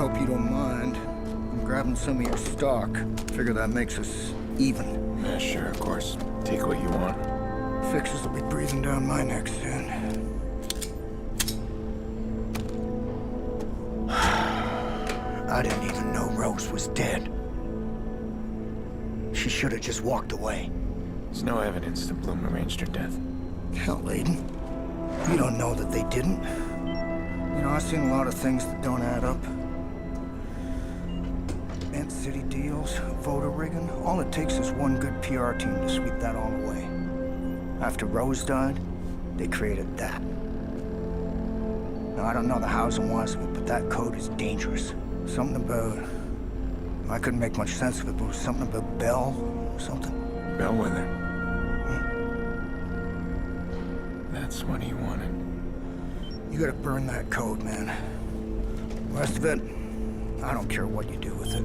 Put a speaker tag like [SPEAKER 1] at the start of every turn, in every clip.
[SPEAKER 1] hope you don't mind. I'm grabbing some of your stock. Figure that makes us even.
[SPEAKER 2] Yeah, sure, of course. Take what you want.
[SPEAKER 1] Fixers will be breathing down my neck soon. I didn't even know Rose was dead. She should have just walked away.
[SPEAKER 2] There's no evidence that Bloom arranged her death.
[SPEAKER 1] Hell, Aiden. You don't know that they didn't. You know, I've seen a lot of things that don't add up. Ant City deals, voter rigging. All it takes is one good PR team to sweep that all away. After Rose died, they created that. Now, I don't know the hows and whys of it, but that code is dangerous. Something about... I couldn't make much sense of it, but it was something about Bell or something.
[SPEAKER 2] Bellwether. That's what he wanted.
[SPEAKER 1] You gotta burn that code, man. The rest of it, I don't care what you do with it.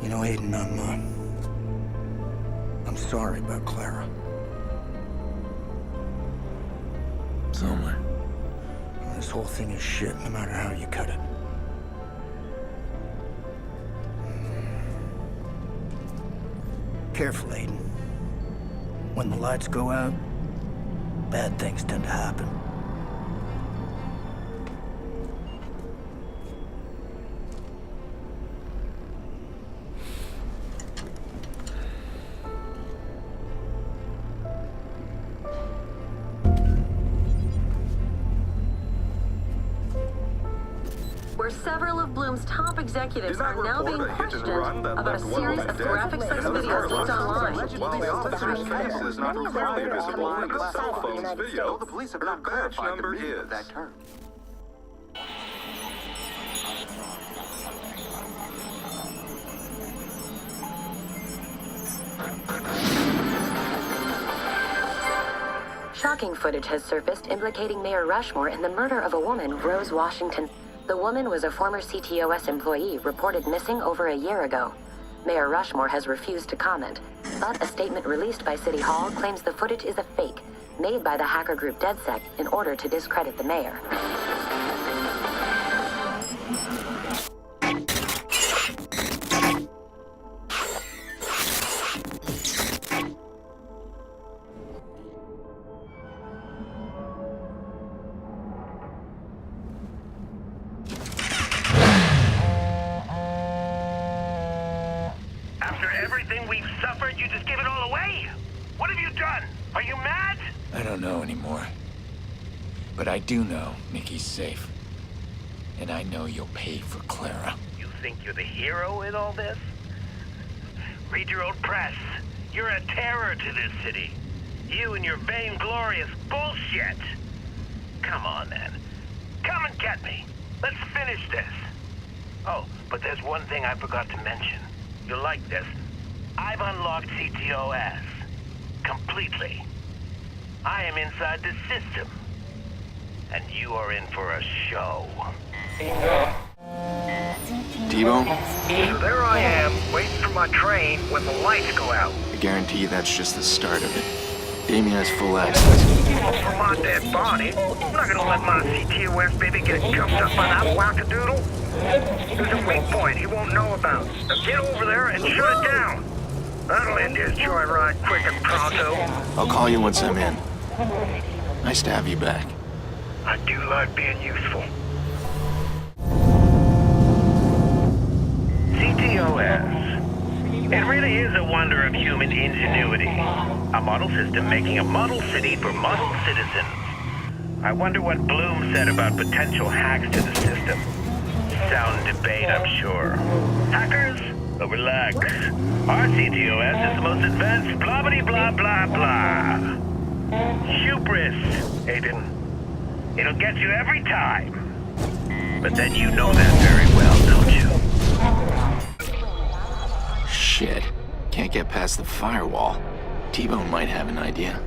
[SPEAKER 1] You know, Aiden, I'm sorry about Clara.
[SPEAKER 2] So am I.
[SPEAKER 1] This whole thing is shit, no matter how you cut it. Careful, Aiden. When the lights go out, bad things tend to happen.
[SPEAKER 3] Where several of Bloom's top executives are now being questioned about a series of graphic sex videos leaked online.
[SPEAKER 4] While the officer's face is not clearly visible in the cell phone's video,
[SPEAKER 5] the police have
[SPEAKER 4] her
[SPEAKER 5] not
[SPEAKER 4] badge
[SPEAKER 5] clarified the
[SPEAKER 4] number
[SPEAKER 5] meaning
[SPEAKER 4] is.
[SPEAKER 5] of that term.
[SPEAKER 3] Shocking footage has surfaced implicating Mayor Rushmore in the murder of a woman, Rose Washington. The woman was a former CTOS employee reported missing over a year ago. Mayor Rushmore has refused to comment, but a statement released by City Hall claims the footage is a fake, made by the hacker group DedSec in order to discredit the mayor.
[SPEAKER 6] After everything we've suffered, you just give it all away? What have you done? Are you mad?
[SPEAKER 2] I don't know anymore. But I do know Nikki's safe. And I know you'll pay for Clara.
[SPEAKER 6] You think you're the hero in all this? Read your own press. You're a terror to this city. You and your vainglorious bullshit. Come on, then. Come and get me. Let's finish this. Oh, but there's one thing I forgot to mention. You'll like this. I've unlocked CTOS. Completely. I am inside the system. And you are in for a show.
[SPEAKER 2] T-Bone,
[SPEAKER 6] So there I am, waiting for my train when the lights go out.
[SPEAKER 2] I guarantee that's just the start of it. Damien has full access.
[SPEAKER 6] For my dead body, I'm not gonna let my CTOS baby get jumped up by that wackadoodle. There's a weak point he won't know about. Now get over there and shut it down. That'll end his joyride quick and pronto.
[SPEAKER 2] I'll call you once I'm in. Nice to have you back.
[SPEAKER 6] I do like being useful. CTOS. It really is a wonder of human ingenuity. A model system making a model city for model citizens. I wonder what Bloom said about potential hacks to the system. Sound debate, I'm sure. Hackers? Oh, relax. Our CTOS is the most advanced blah-blah blah blah. Hubris, Aiden. It'll get you every time. But then you know that very well, don't you?
[SPEAKER 2] Shit. Can't get past the firewall. T-Bone might have an idea.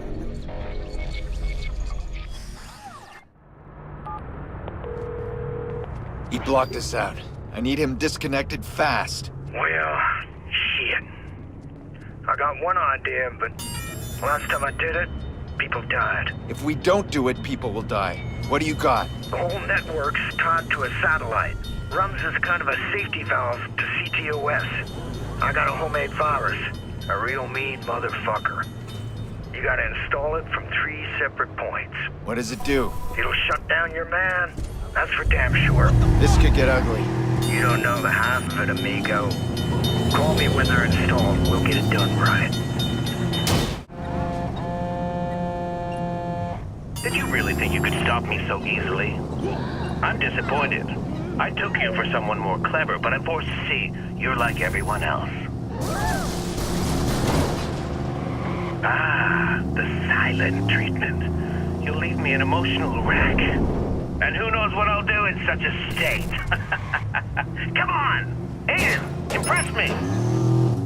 [SPEAKER 2] He blocked us out. I need him disconnected fast.
[SPEAKER 6] Well, shit. I got one idea, but last time I did it, People died.
[SPEAKER 2] If we don't do it, people will die. What do you got?
[SPEAKER 6] The whole network's tied to a satellite. Runs as kind of a safety valve to CTOS. I got a homemade virus. A real mean motherfucker. You gotta install it from 3 separate points.
[SPEAKER 2] What does it do?
[SPEAKER 6] It'll shut down your man. That's for damn sure.
[SPEAKER 2] This could get ugly.
[SPEAKER 6] You don't know the half of it, amigo. Call me when they're installed. We'll get it done right. Did you really think you could stop me so easily? I'm disappointed. I took you for someone more clever, but I'm forced to see you're like everyone else. Ah, the silent treatment. You'll leave me an emotional wreck. And who knows what I'll do in such a state. Come on! Aiden, impress me!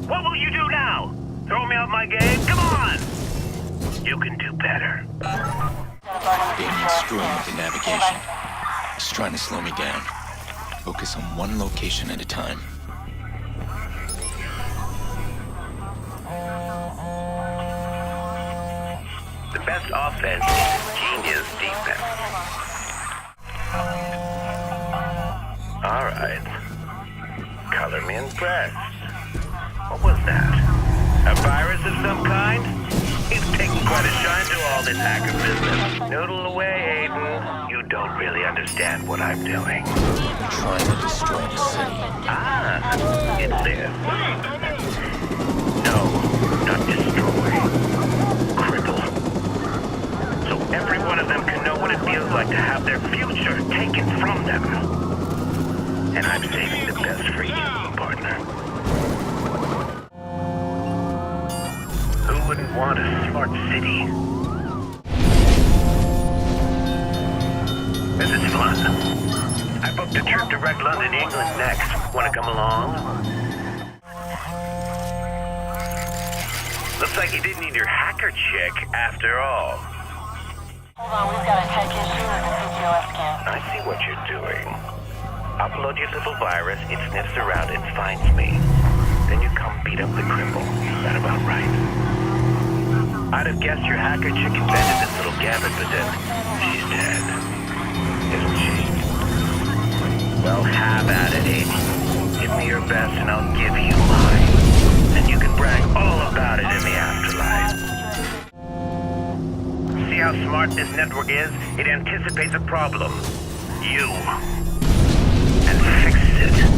[SPEAKER 6] What will you do now? Throw me out my game? Come on! You can do better.
[SPEAKER 2] Damien's screwing with the navigation. He's trying to slow me down. Focus on one location at a time.
[SPEAKER 6] The best offense is genius defense. All right. Color me impressed. What was that? A virus of some kind? He's taking quite a shine to all this hacker business. Noodle away, Aiden. You don't really understand what I'm doing.
[SPEAKER 2] I'm trying to destroy the city.
[SPEAKER 6] Ah, it lives. No, not destroy. Cripple. So every one of them can know what it feels like to have their future taken from them. And I'm saving the best for you, partner. Who wouldn't want a smart city? This is fun. I booked a trip to Red London, England next. Wanna come along? Looks like you didn't need your hacker chick after all.
[SPEAKER 5] Hold on, we've got a tech issue with the CTOS scan.
[SPEAKER 6] I see what you're doing. Upload your little virus, it sniffs around and finds me. Then you come beat up the cripple. Is that about right? I'd have guessed your hacker chick invented this little gambit, but then she's dead. Isn't she? Well, have at it, Aiden. Give me your best and I'll give you mine. And you can brag all about it in the afterlife. See how smart this network is? It anticipates a problem. You. And fixes it.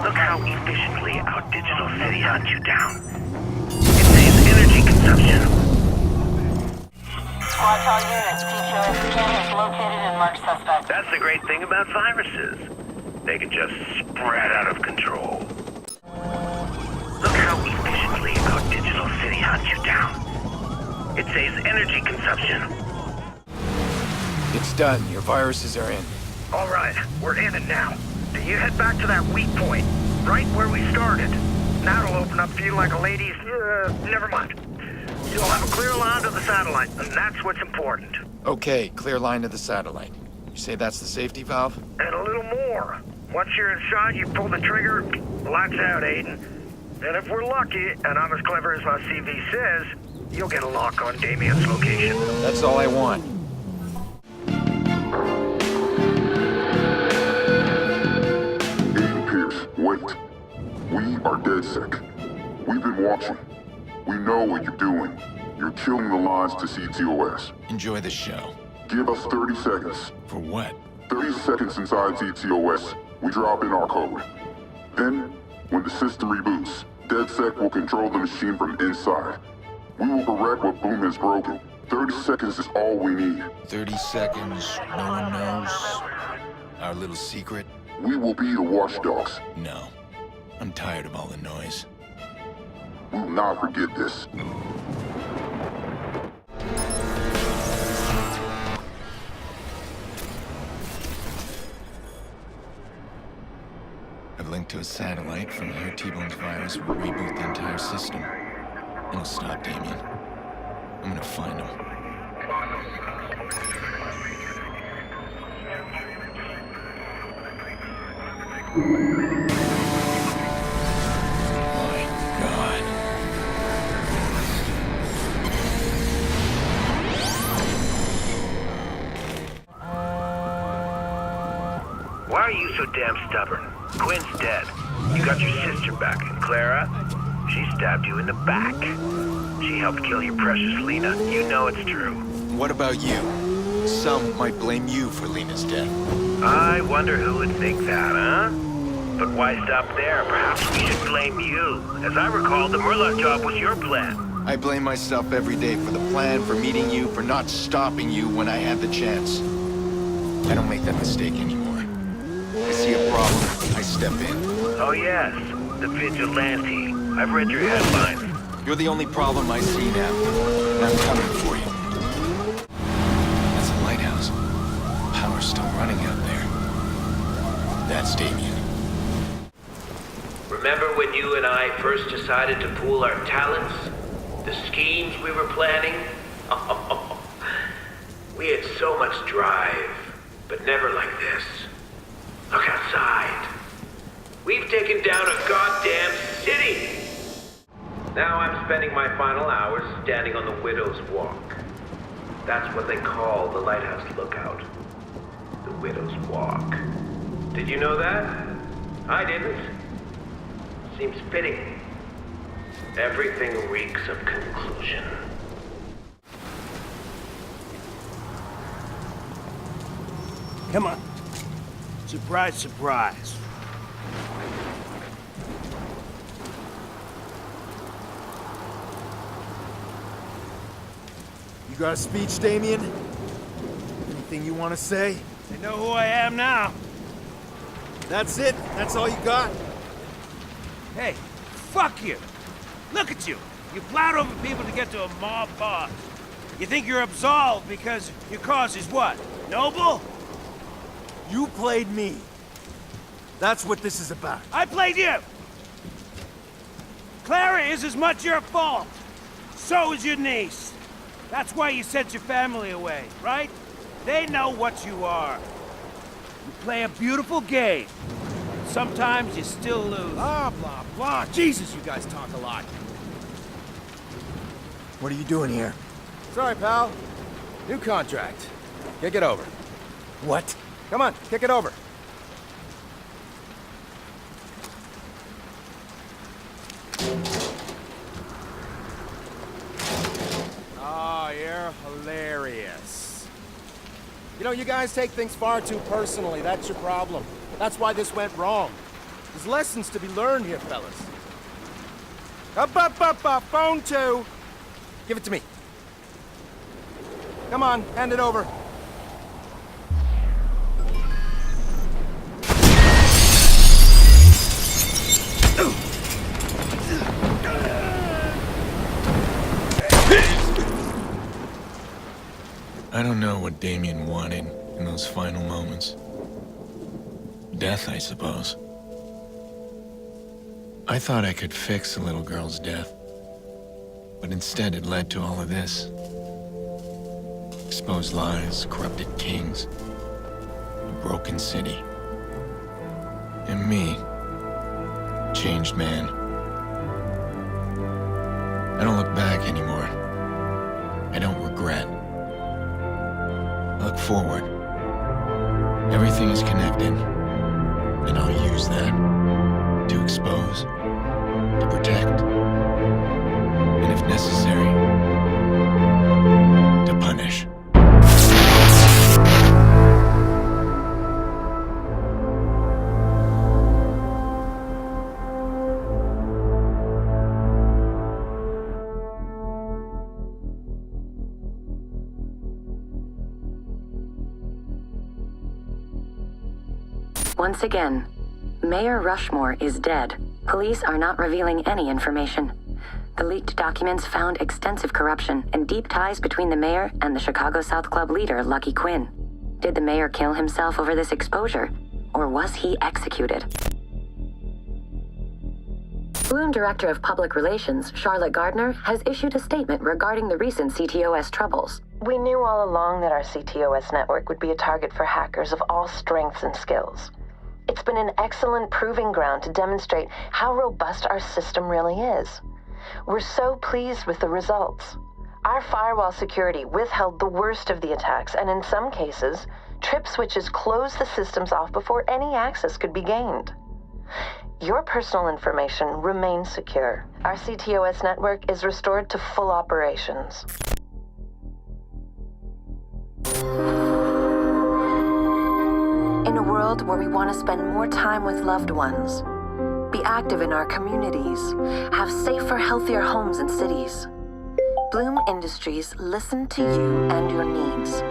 [SPEAKER 6] Look how efficiently our digital city hunts you down. It saves energy consumption.
[SPEAKER 5] Squad all units, CTOS scan is located and marked suspect.
[SPEAKER 6] That's the great thing about viruses. They can just spread out of control. Look how efficiently our digital city hunts you down. It saves energy consumption.
[SPEAKER 2] It's done. Your viruses are in.
[SPEAKER 6] All right, we're in it now. Then you head back to that weak point, right where we started. That'll open up for you like a lady's... never mind. You'll have a clear line to the satellite, and that's what's important.
[SPEAKER 2] Okay, clear line to the satellite. You say that's the safety valve?
[SPEAKER 6] And a little more. Once you're inside, you pull the trigger, lights out, Aiden. And if we're lucky, and I'm as clever as my CV says, you'll get a lock on Damien's location.
[SPEAKER 2] That's all I want.
[SPEAKER 7] Aiden Pearce, wait. We are DedSec. We've been watching. We know what you're doing. You're killing the lines to CTOS.
[SPEAKER 2] Enjoy the show.
[SPEAKER 7] Give us 30 seconds.
[SPEAKER 2] For what?
[SPEAKER 7] 30 seconds inside CTOS, we drop in our code. Then, when the system reboots, DedSec will control the machine from inside. We will correct what Boom has broken. 30 seconds is all we need.
[SPEAKER 2] 30 seconds, no one knows. Our little secret?
[SPEAKER 7] We will be the watchdogs.
[SPEAKER 2] No. I'm tired of all the noise.
[SPEAKER 7] We will not forget this.
[SPEAKER 2] I've linked to a satellite. From here, T-Bone's virus will reboot the entire system. It'll stop Damien. I'm gonna find him. My God.
[SPEAKER 6] so damn stubborn? Quinn's dead. You got your sister back, and Clara? She stabbed you in the back. She helped kill your precious Lena. You know it's true.
[SPEAKER 2] What about you? Some might blame you for Lena's death.
[SPEAKER 6] I wonder who would think that, huh? But why stop there? Perhaps we should blame you. As I recall, the Murloc job was your plan.
[SPEAKER 2] I blame myself every day for the plan, for meeting you, for not stopping you when I had the chance. I don't make that mistake anymore. I see a problem, I step in.
[SPEAKER 6] Oh yes, the vigilante. I've read your headlines.
[SPEAKER 2] You're the only problem I see now, and I'm coming for you. That's a lighthouse. Power's still running out there. That's Damien.
[SPEAKER 6] Remember when you and I first decided to pool our talents? The schemes we were planning? We had so much drive, but never like this. Look outside. We've taken down a goddamn city! Now I'm spending my final hours standing on the Widow's Walk. That's what they call the Lighthouse Lookout. The Widow's Walk. Did you know that? I didn't. Seems fitting. Everything reeks of conclusion.
[SPEAKER 8] Come on. Surprise, surprise.
[SPEAKER 9] You got a speech, Damien? Anything you want to say?
[SPEAKER 8] They know who I am now.
[SPEAKER 9] That's it? That's all you got?
[SPEAKER 8] Hey, fuck you. Look at you. You plowed over people to get to a mob boss. You think you're absolved because your cause is what? Noble?
[SPEAKER 9] You played me. That's what this is about.
[SPEAKER 8] I played you. Clara is as much your fault. So is your niece. That's why you sent your family away, right? They know what you are. You play a beautiful game. Sometimes you still lose.
[SPEAKER 9] Blah, blah, blah. Jesus, you guys talk a lot. What are you doing here?
[SPEAKER 10] Sorry, pal. New contract. Kick it over.
[SPEAKER 9] What?
[SPEAKER 10] Come on, kick it over. Oh, you're hilarious. You know, you guys take things far too personally. That's your problem. That's why this went wrong. There's lessons to be learned here, fellas. Up, phone 2. Give it to me. Come on, hand it over.
[SPEAKER 2] I don't know what Damien wanted in those final moments. Death, I suppose. I thought I could fix the little girl's death, but instead it led to all of this. Exposed lies, corrupted kings, a broken city. And me, changed man. I don't look back anymore. I don't regret. I look forward. Everything is connected, and I'll use that to expose, to protect, and if necessary, to punish.
[SPEAKER 3] Once again, Mayor Rushmore is dead. Police are not revealing any information. The leaked documents found extensive corruption and deep ties between the mayor and the Chicago South Club leader, Lucky Quinn. Did the mayor kill himself over this exposure, or was he executed? Bloom Director of Public Relations, Charlotte Gardner, has issued a statement regarding the recent CTOS troubles.
[SPEAKER 11] We knew all along that our CTOS network would be a target for hackers of all strengths and skills. It's been an excellent proving ground to demonstrate how robust our system really is. We're so pleased with the results. Our firewall security withheld the worst of the attacks and in some cases, Trip switches closed the systems off before any access could be gained. Your personal information remains secure. Our CTOS network is restored to full operations. In a world where we want to spend more time with loved ones, be active in our communities, have safer, healthier homes and cities, Bloom Industries listen to you and your needs.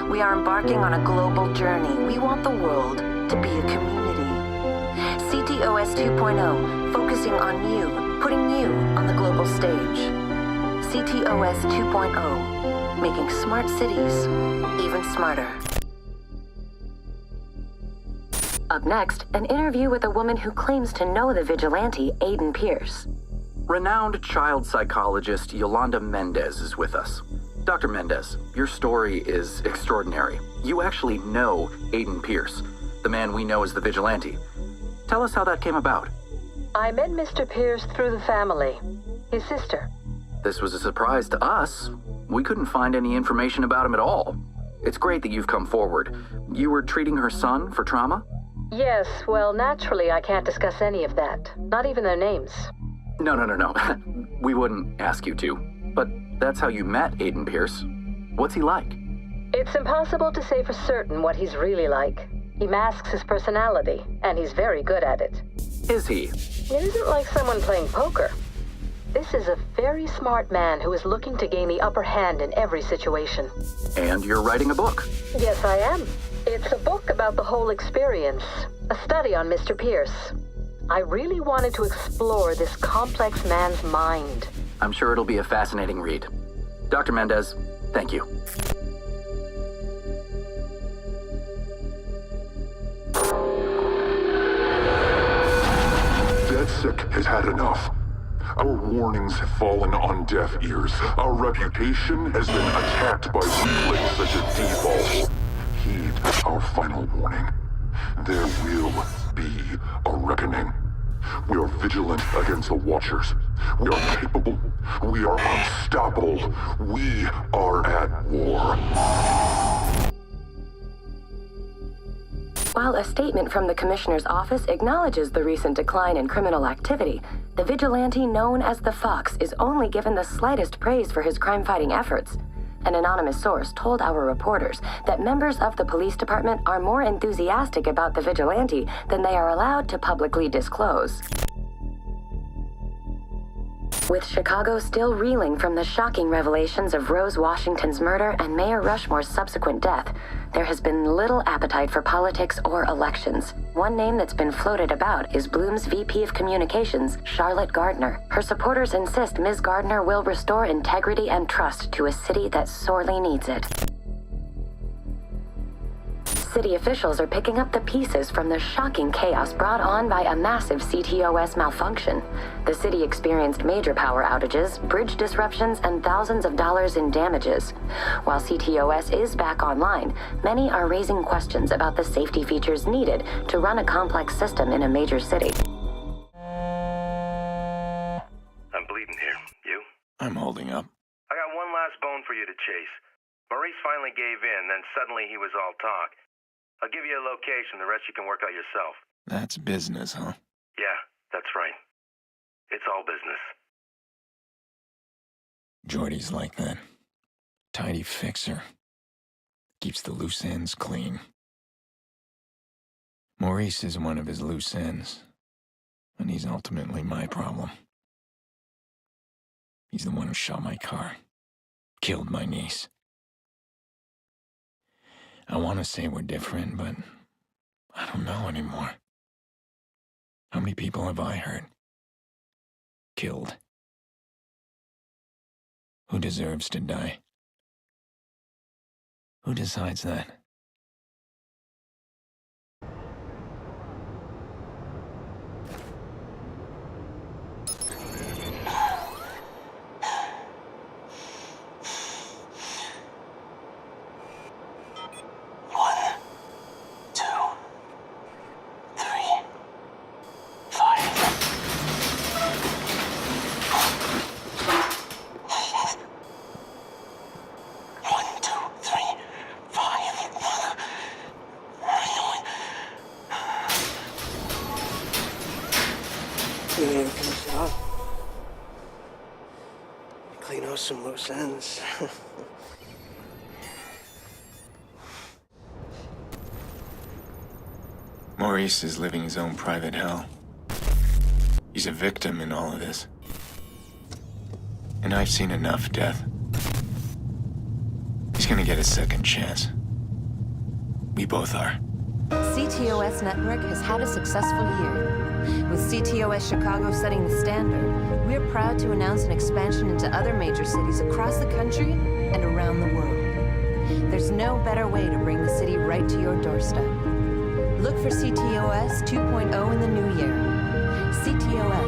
[SPEAKER 11] We are embarking on a global journey. We want the world to be a community. CTOS 2.0, focusing on you, putting you on the global stage. CTOS 2.0, making smart cities even smarter. Up next, an interview with a woman who claims to know the vigilante Aiden Pearce.
[SPEAKER 12] Renowned child psychologist Yolanda Mendez is with us. Dr. Mendez, your story is extraordinary. You actually know Aiden Pearce, the man we know as the vigilante. Tell us how that came about.
[SPEAKER 13] I met Mr. Pearce through the family, his sister.
[SPEAKER 12] This was a surprise to us. We couldn't find any information about him at all. It's great that you've come forward. You were treating her son for trauma?
[SPEAKER 13] Yes, well, naturally I can't discuss any of that. Not even their names.
[SPEAKER 12] No. We wouldn't ask you to. But that's how you met Aiden Pearce. What's he like?
[SPEAKER 13] It's impossible to say for certain what he's really like. He masks his personality, and he's very good at it.
[SPEAKER 12] Is he?
[SPEAKER 13] It isn't like someone playing poker. This is a very smart man who is looking to gain the upper hand in every situation.
[SPEAKER 12] And you're writing a book.
[SPEAKER 13] Yes, I am. It's a book about the whole experience, a study on Mr. Pearce. I really wanted to explore this complex man's mind.
[SPEAKER 12] I'm sure it'll be a fascinating read. Dr. Mendez, thank you.
[SPEAKER 7] DedSec has had enough. Our warnings have fallen on deaf ears. Our reputation has been attacked by weaklings such as Default. Heed our final warning. There will be a reckoning. We are vigilant against the Watchers. We are capable. We are unstoppable. We are at war.
[SPEAKER 3] While a statement from the Commissioner's office acknowledges the recent decline in criminal activity, the vigilante known as the Fox is only given the slightest praise for his crime-fighting efforts. An anonymous source told our reporters that members of the police department are more enthusiastic about the vigilante than they are allowed to publicly disclose. With Chicago still reeling from the shocking revelations of Rose Washington's murder and Mayor Rushmore's subsequent death, there has been little appetite for politics or elections. One name that's been floated about is Bloom's VP of Communications, Charlotte Gardner. Her supporters insist Ms. Gardner will restore integrity and trust to a city that sorely needs it. City officials are picking up the pieces from the shocking chaos brought on by a massive CTOS malfunction. The city experienced major power outages, bridge disruptions, and thousands of dollars in damages. While CTOS is back online, many are raising questions about the safety features needed to run a complex system in a major city.
[SPEAKER 6] I'm bleeding here. You?
[SPEAKER 2] I'm holding up.
[SPEAKER 6] I got one last bone for you to chase. Maurice finally gave in, then suddenly he was all talk. I'll give you a location, the rest you can work out yourself.
[SPEAKER 2] That's business, huh?
[SPEAKER 6] Yeah, that's right. It's all business.
[SPEAKER 2] Jordy's like that. Tidy fixer. Keeps the loose ends clean. Maurice is one of his loose ends, and he's ultimately my problem. He's the one who shot my car, killed my niece. I want to say we're different, but I don't know anymore. How many people have I hurt? Killed? Who deserves to die? Who decides that?
[SPEAKER 14] Clean things up. Clean out some loose ends.
[SPEAKER 2] Maurice is living his own private hell. He's a victim in all of this. And I've seen enough death. He's gonna get a second chance. We both are.
[SPEAKER 15] CTOS Network has had a successful year. With CTOS Chicago setting the standard, we're proud to announce an expansion into other major cities across the country and around the world. There's no better way to bring the city right to your doorstep. Look for CTOS 2.0 in the new year. CTOS.